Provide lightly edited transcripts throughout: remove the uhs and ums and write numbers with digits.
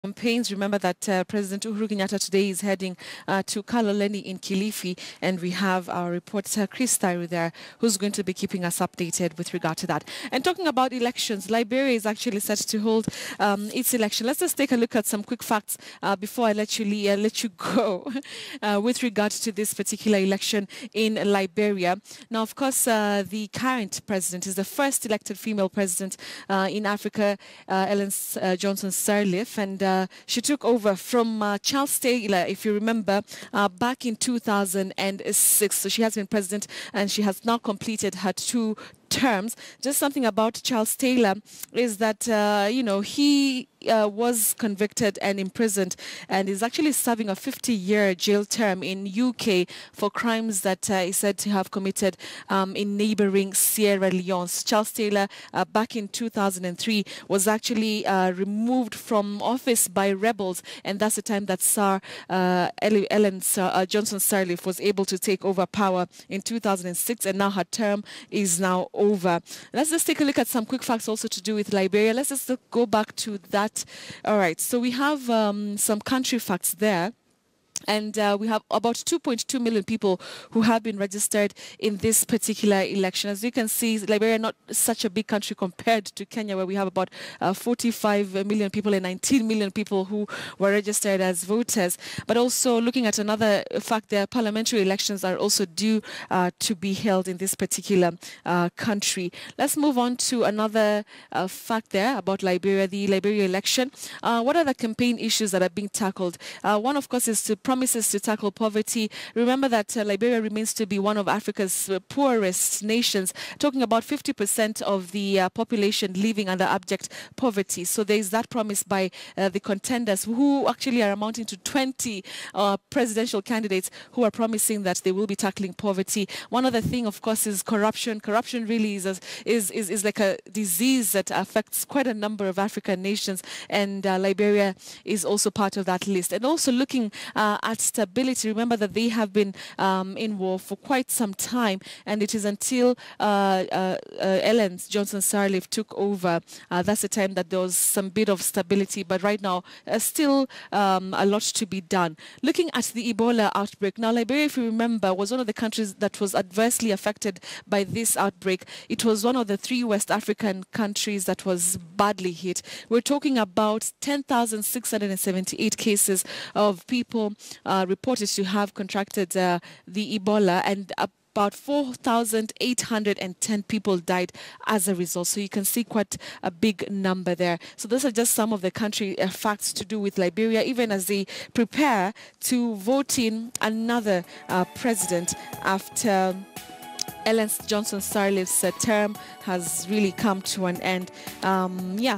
Campaigns. Remember that President Uhuru Kenyatta today is heading to Kaloleni in Kilifi, and we have our reporter Chris Tyru there, who's going to be keeping us updated with regard to that. And talking about elections, Liberia is actually set to hold its election. Let's just take a look at some quick facts before I let you go with regard to this particular election in Liberia. Now, of course, the current president is the first elected female president in Africa, Ellen Johnson Sirleaf, and she took over from Charles Taylor, if you remember, back in 2006. So she has been president and she has now completed her 2 terms. Just something about Charles Taylor is that, he was convicted and imprisoned and is actually serving a 50-year jail term in UK for crimes that is said to have committed in neighboring Sierra Leone. Charles Taylor, back in 2003, was actually removed from office by rebels, and that's the time that Ellen Johnson Sirleaf was able to take over power in 2006, and now her term is now over. Let's just take a look at some quick facts also to do with Liberia. Let's just go back to that. All right, so we have some country facts there. And we have about 2.2 million people who have been registered in this particular election. As you can see, Liberia not such a big country compared to Kenya, where we have about 45 million people and 19 million people who were registered as voters. But also looking at another fact there, parliamentary elections are also due to be held in this particular country. Let's move on to another fact there about Liberia, the Liberia election. What are the campaign issues that are being tackled? One, of course, is to promises to tackle poverty. Remember that Liberia remains to be one of Africa's poorest nations, talking about 50% of the population living under abject poverty. So there is that promise by the contenders, who actually are amounting to 20 presidential candidates who are promising that they will be tackling poverty. One other thing, of course, is corruption. Corruption really is like a disease that affects quite a number of African nations, and Liberia is also part of that list. And also looking at stability. Remember that they have been in war for quite some time, and it is until Ellen Johnson Sirleaf took over, that's the time that there was some bit of stability, but right now still a lot to be done. Looking at the Ebola outbreak, now Liberia, if you remember, was one of the countries that was adversely affected by this outbreak. It was one of the 3 West African countries that was badly hit. We're talking about 10,678 cases of people reported to have contracted the Ebola, and about 4,810 people died as a result. So you can see quite a big number there. So those are just some of the country facts to do with Liberia, even as they prepare to vote in another president after Ellen Johnson Sirleaf's term has really come to an end.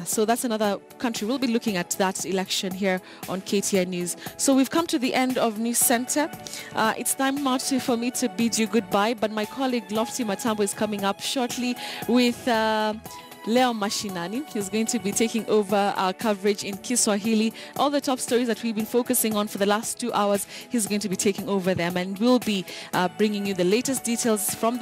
So that's another country. We'll be looking at that election here on KTN News. So we've come to the end of News Center. It's time now for me to bid you goodbye, but my colleague Lofty Matambo is coming up shortly with Leo Mashinani. He's going to be taking over our coverage in Kiswahili. All the top stories that we've been focusing on for the last 2 hours, he's going to be taking over them, and we'll be bringing you the latest details from